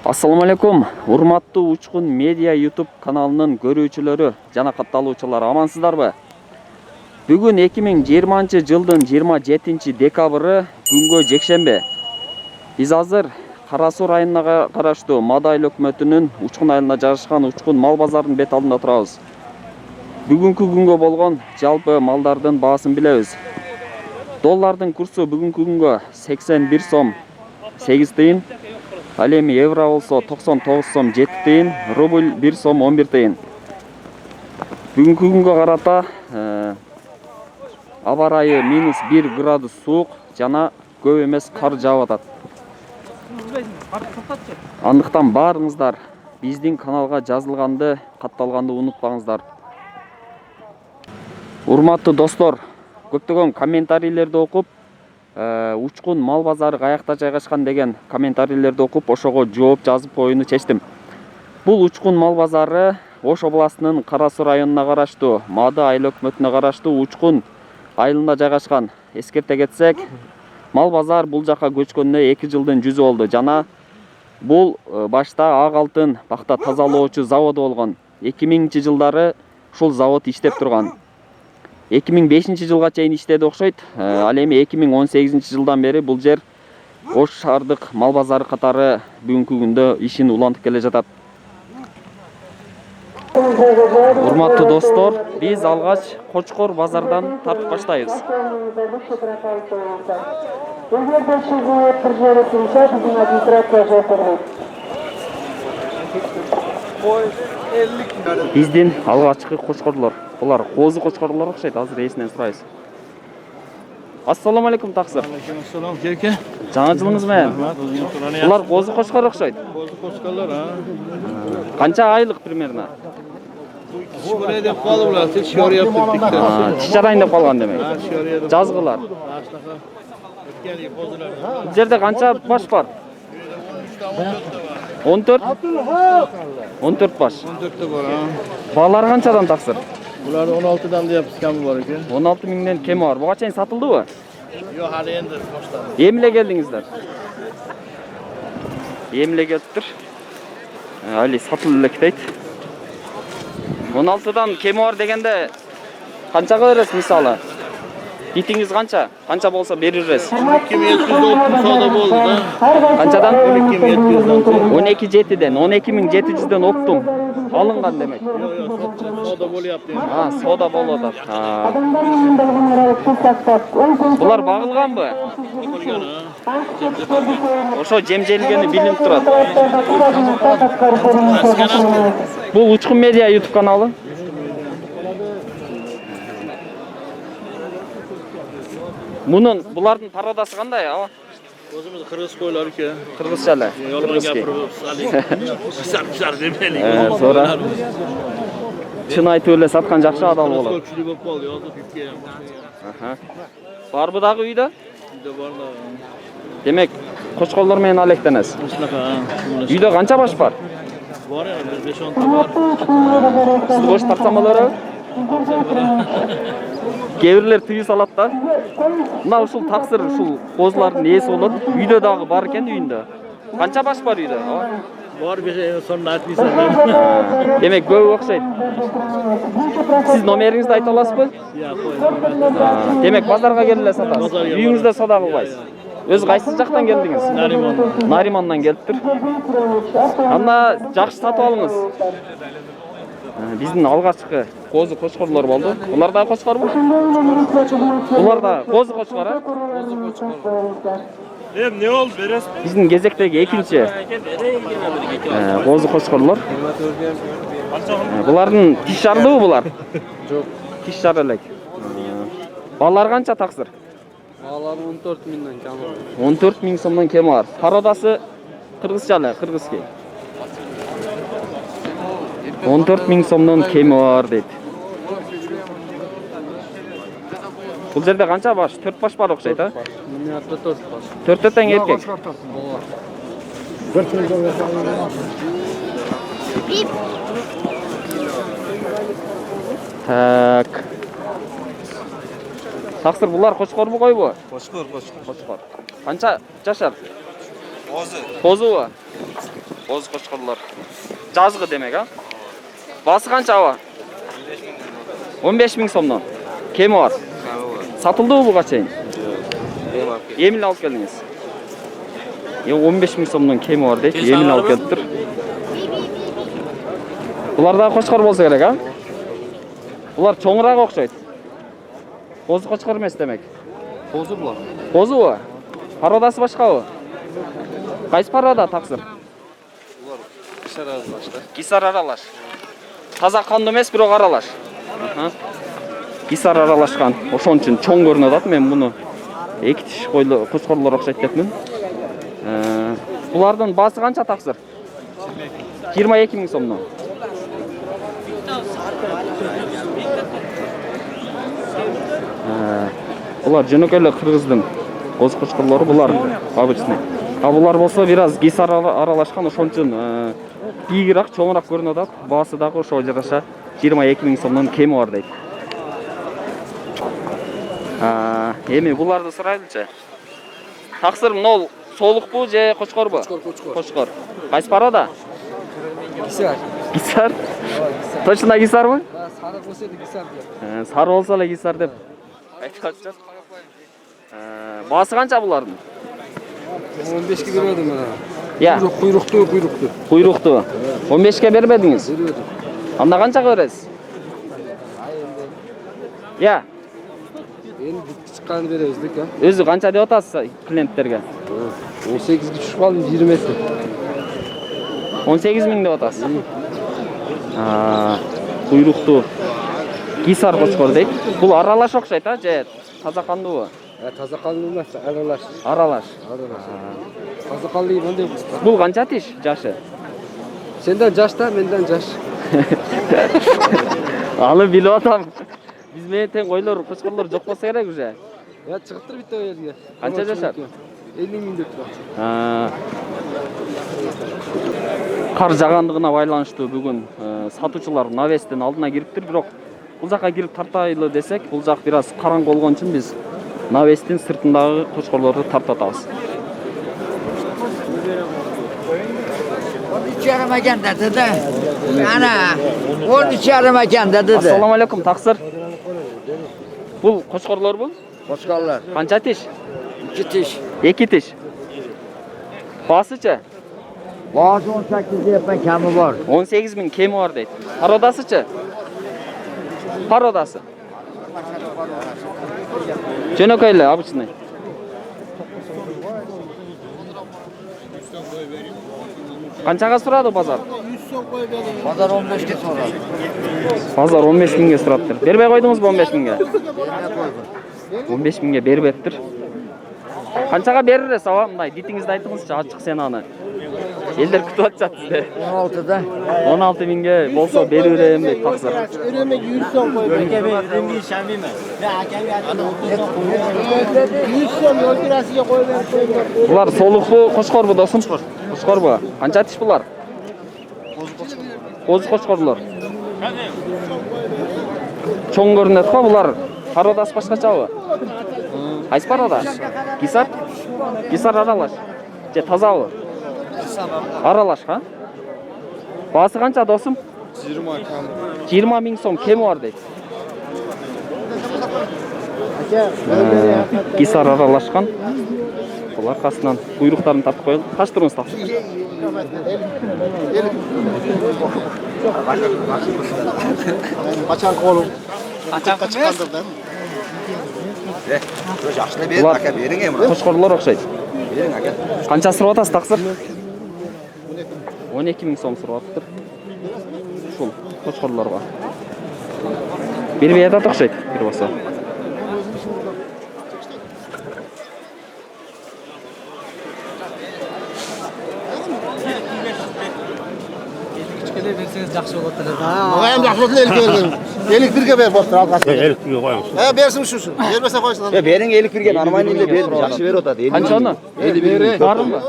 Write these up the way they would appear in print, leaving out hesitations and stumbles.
Assalamu alaikum. Урматтуу Учкун Медиа YouTube каналынын көрүүчүлөрү жана катталуучулар, амансыздарбы? Бүгүн 2020-жылдын 27 күнгө жекшембе. Биз азыр Кара Суу районуна караштуу Мада айыл өкмөтүнүн Учкун айылына жайгашкан Учкун мал базарынын бет алдында турабыз. Бүгүнкү күнгө болгон жалпы малдардын баасын билебиз. Доллардын курсу бүгүнкү күнгө 81 сом 8 тыйын. Ал эми евро болсо 99 сом 7 тыйын, рубль 1 сом 11 тыйын. Бүгүнкү күнгө карата аба ырайы -1 градус суук жана көп эмес кар жаап атат. Андыктан баарыңыздар биздин каналга жазылганды, катталганды унутпаңыздар. Урматтуу достор, көптөгөн комментарийлерди окуп, Учкун мал базары каякта жайгашкан деген комментарийлерди окуп, ошого жооп жазып коюуну чечтим. Бул Учкун мал базары Ош областынын Кара Суу районуна караштуу Мада айыл өкмөтүнө караштуу Учкун айылында жайгашкан. Эскерте кетсек, мал базар бул жака көчкөнүнө 2 жылдын жүзү болду жана бул башта ак алтын бакта тазалоочу заводу болгон. 2000-жылдары ушул завод иштеп турган. 2005-жылга чейин иштеди окшойт. Ал эми 2018-жылдан бери бул жер Ош шаардык мал базары катары бүгүнкү күндө ишин улантып келе жатат. Урматтуу достор, биз алгач Кочкор базардан тартып баштайбыз. Биздин алгачкы кочкорлор. Булар козу кочкорлор окшойт, азыр эсинен сурайбыз. Ассаламу алейкум, таксыр. Ассалам, келке. Жаңа жылыңыз менен. Булар козу кочкор окшойт. Козу кочкорлор, Канча айлык примерно? Шурай деп калып, тил шория деп. Тиш жарайын деп калган демек. Жазгылар. Бул жерде канча баш бар? 14? 14 баш. 14 бар. Балар канчадан таксыр? Булар 16дан деп кем бар экен. 16 миңден кеми бар. Буга чейин сатылдыбы? Жок, али энди баштады. Эмиле келдиңиздер? Эмиле келиптир. Али сатылып элек дейт. 16дан кеми бар дегенде канчага бересиз мисалы? Битиңиз канча? Канча болсо берип бересиз? 12.700 сауда болду да. Канчадан? 12.700. 12.700-ден, 12.700-дөн оптум. Алынган демек. Жок, сауда болуп атты. Сауда болуп атат. Булар багылганбы? Ошо жемжелгени билинип турат. Бул Учкун Медиа YouTube каналы. Булардын пародасы кандай, аба? Өзүмүз кыргыз койлор экен. Кыргызча эле. Кыргызча. Сар демели. Sonra чын айтып эле саткан жакшы адал болот. Көпчүлүк болуп калды, озу битке. Барбы дагы үйдө? Үйдө бар да. Демек, кочкорлор менен алектенесиз. Үйдө канча баш бар? Бар, 5-10 та бар. Сиз кош тартсам болорбу? Кээ-бирлер тыйы салат да. Мына ушул таксыр ушул козулардын ээси болот. Үйдө дагы бар экен үйүндө. Канча баш бар үйдө? Бар, сонун айтпайсың. Демек көп окшойт. Сиз номериңизди айта аласызбы? Демек базарга келип эле сатасыз. Үйүңүздө сауда кылбайсыз. Өз кайсы жактан келдиңиз? Нариман. Наримандан келиптир. Анда жакшы сатып алыңыз. Биздин алгачкы козу кочкорлор болду. Булар да кочкорбу? Булар да козу кочкор, а? Козу кочкор. Не болду, бересизби? Биздин кезектеги экинчи козу кочкорлор. Булардын тиш жардыбы булар? Жок. Тиш жар элек. Балдар канча таксыр? Балар 14 миңден кем. 14 миң сомдон кеми бар. Пародасы кыргызча эле, кыргызский. 14 миң сомдон кеми бар дейт. Бул жерде канча баш? 4 баш бар окшойт, а? 4 баш. 4 тең эркек. Так. Таксыр булар кочкорбу койбу? Кочкор. Кочкор. Канча жашар? Козу. Боз қошқарлар. Жазғы демек, а? Басы қанша аба? 15 000 сомнан. Кемі бар? Сатылды бұға чейін? Емін алып келдіңіз? 15 000 сомнан кемі бар дейді, емін алып келді тұр. Бұлардағы қошқар болса керек, а? Бұлар чоңырақ оқшайды. Қозы қошқар емес демек. Қозы бұлар. Қозы бұ? Пародасы башқа бұ? Қайсы парода тақсыр? Бұлар кисар аралаш да. Кисар аралаш. Таза қанды емес, бірақ аралаш. Кисар аралашқан. Ошон үшін чоң көрінеді. Мен бұны екі тіш қойлы қошқарлар оқшайды депмін. Бұлардың басы қанша тақсыр? 22 000 сомнан. Бұлар жөнөкөйлі қырғыздың қозы қошқарлары, бұлар обычный. Бұлар болса біраз кисар аралашқан, ошон үшін бийигирээк, чоңураак көрүнүп атат. Баасы дагы ошого жараша 22 000 сомдон кеми бар дейт. Эми буларды сурайлычы. Таксыр мынол солукпу же кочкорбу? Кочкор. Кайсы парада? Кисар. Кисар? Точно кисарбы? Сары болса да кисар деп. Сары болса эле кисар деп айтып атышат. Баасы канча булардын? 15-ке бермедім мына. Я. Куйрукту. Куйрукту. 15-ке бербедиңиз? Бермедім. Анда канчага бересиз? Я. Енді чыққаны береміз дейік, а? Өзү канча деп атасыз клиенттерге? 18-ге түшіп қалдым, 20-ке. 18 000 деп атасыз. Куйрукту кисар кочкор дейт. Бул аралаш окшойт, а же таза кандуу? Таза қанды емес, аралаш. Аралаш. Таза қанды мындай болса. Бул канча тиш жашы? Сенден жаш та, менден жаш. Аны билип атам. Биз менен тең койлор, кочкорлор жок болсо керек уже. Чыгып тур бит жерге. Канча жашат? 50 000 деп турат. Кар жагандыгына байланыштуу бүгүн сатуучулар навестин алдына кириптир, бирок бул жакка кирип тартайлы десек, бул жак бир аз караңгы болгон үчүн биз навестин сыртындагы кочкорлорду тартып атабыз. 13,5 ekanda dedi. Ana 13,5 ekanda dedi. Assalamu alaikum, taksir. Bul koçkorlar bu? Koçkorlar. Kança tiş? 2 tiş. 2 tiş. Basıçı? Bazı 18 yapan kemi var. 18 000 kemi var deydi. Parodasıçı? Parodası. Жөнөкөйлө обычный. Канчага сурады базар? Pazar 15'ke sonra. Базар 15 000 сураптыр. Бербей койдуңузбу 15 000? 15 000 бербептир. Канчага берерсиз аба? Мындай дитиңизди айтыңызчы, ачык сенаны. Элдер күтүп атышат сизди. 16'da. 16 000 болсо бере берем дейт таксыр. Öremek 100 son koy. 100 son yol kirasıya koy ver. Булар солукпу, кочкорбу досум? Кочкорбу. Канча тиш булар? Коз кочкорлор. Чоң көрүнөт го булар. Пародасы башкачабы? Кайсы парода? Кисар? Кисар аралаш. Же тазабы? Аралаш, ха? Басы канча досум? 20 000 сом кеми бар дейт. Кисар аралашкан. Бул аркасынан куйруктарын тартып коелу. Кач туруңуз тапшы. Kaçan kolum. Жақшылы берін, ака берің емір. Кочкорлор окшойт. Берің, ака. Канча сурап атасыз таксыр? 12 000 сом сурап атыптыр. Ушул кочкорлорго. Бербей атат окшойт, бир болсо. Кичкеле берсеңиз жакшы болот эле. Mağayam yaxşılıklı elik verdim. Elik birge ver bastır arkasına. Elik bir koymuş. He versin şusun. Vermese koysun. Берің елік берген, нормальный елі берін, жақсы бер отады. Канча оны? 51 000. Барымбы?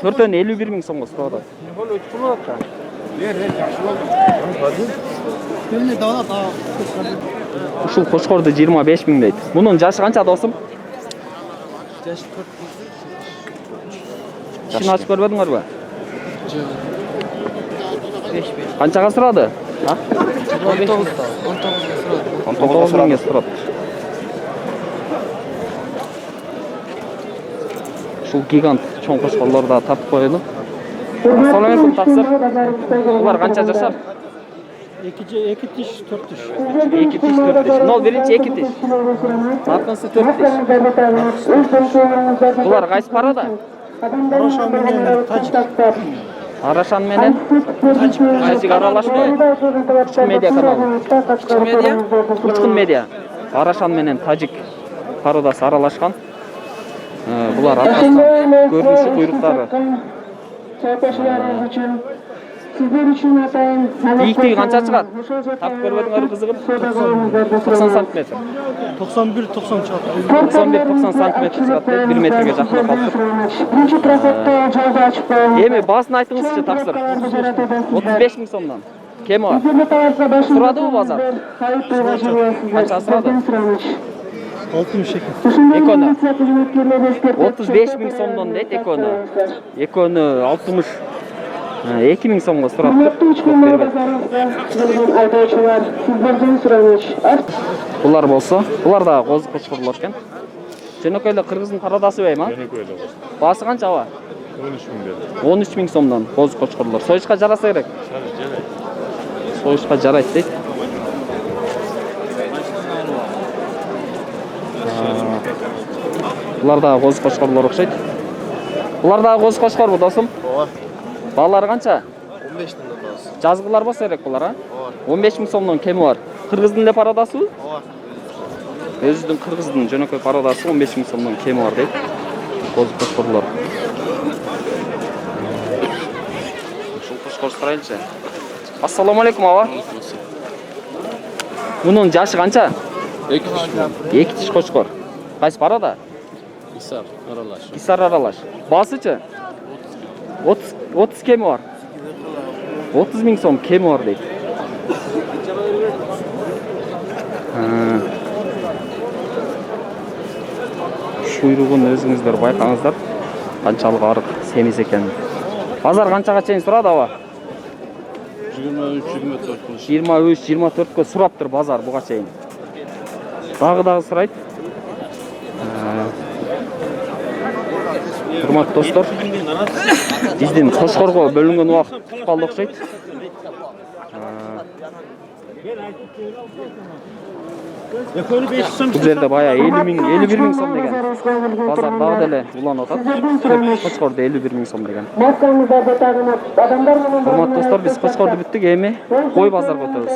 4төн 51 000 сомго сурап атат. Ушул кочкорду 25 000 дейт. Мунун жашы канча досум? Жашы 4. Жашын ачып көрбөдүңөрбү? Qanchaga suradi? Ha? 19 19 mingga suradi. Şu gigant cho'ng qo'shqorlarni da topib qo'yadi. Assalomu alaykum taqsir. Ular qancha yashar? 2 tiş, 4 tiş. 2 tish, 4 tish. Nol birinchi 2 tish. Narxisi 4 tish. Bular qaysi parada? Araşan menen tacik. Arashan menen Tacik aralashma. Uchqun media kanalı. Uchqun media? Uchqun media. Arashan menen Tacik parodasi aralashgan. Bular atrofdan görünüşü quyruqlari. Çaytaşılarınız için sizler için atayım. Biyiktigi qancha chiqadi? Tap ko'rmadinglar qiziqib? 90 cm. 91, 90 çarpı. 91-90 cm chiqadi. 1 metrga yaqinlab qoldi. Birinci prefekte yolda açıp koyun. Emi basını aytыңызчы taqsir. 35 ming so'mdan. Kemi var. Bizde tarafta başınız. Suradi bu bazar. Kayıp uğraşıyorsunuz. Qancha suradi? 68. Ekoni. 35 ming so'mdan deydi ekoni. Ekoni 60. 2 ming so'mga suradi. Hürmetli uçkun bazarınızda aydaşılar sizlerden sıramış. Bular bolsa, bular da qo'zi qo'shqorlar ekan. Jenokaylar Qirg'izning parodasi baymi? Jenokaylar. Basi qancha va? 13 ming berdi. 13 ming so'mdan qo'zi qo'shqorlar. So'yishga jarasa kerak. Jaraydi. So'yishga jaraydi deydi. Bular da qo'zi qo'shqorlar o'xshaydi. Bular da qo'zi qo'shqor bu do'stim. Balari qancha? 15 tane kalsın. Жазғылар болса керек бұлар, а? 15 мың сомнан кемі бар. Қырғыздың да парадасы бұл? Өзінің қырғыздың жөнөкөй парадасы 15 мың сомнан кемі бар дейді. Қозы қошқорлар. Шул қошқор сұрайыншы. Ассаламу алейкум, ава. Бұның жашы қанша? 2 тиш қошқор. Қайсы парада? İsar, aralaş. Исар аралаш. Басычы? 30 кемі бар. 30 ming so'm kemi bor deydi. Şuyrug'un özünüzler bayqаңыздар. Qanchalik ariq semiz ekan. Bazar qanchaga chayin suradi ava? 23-24 ga suraptır bazar buga chayin. Dagı suraydı. Hurmatli dostlar, bizden Qo'shqorga bölüngen vaqt tutib qoldi o'xshaydi. Bu yerda baya 50 ming, 51 ming so'm degan. Bozorda dele ulan o'tadi. Qo'shqorda 51 ming so'm degan. Maskanızda da tanınıp adamlar Hurmatli dostlar, biz Qo'shqorda bitdik, emi qo'y bozorga o'tamiz.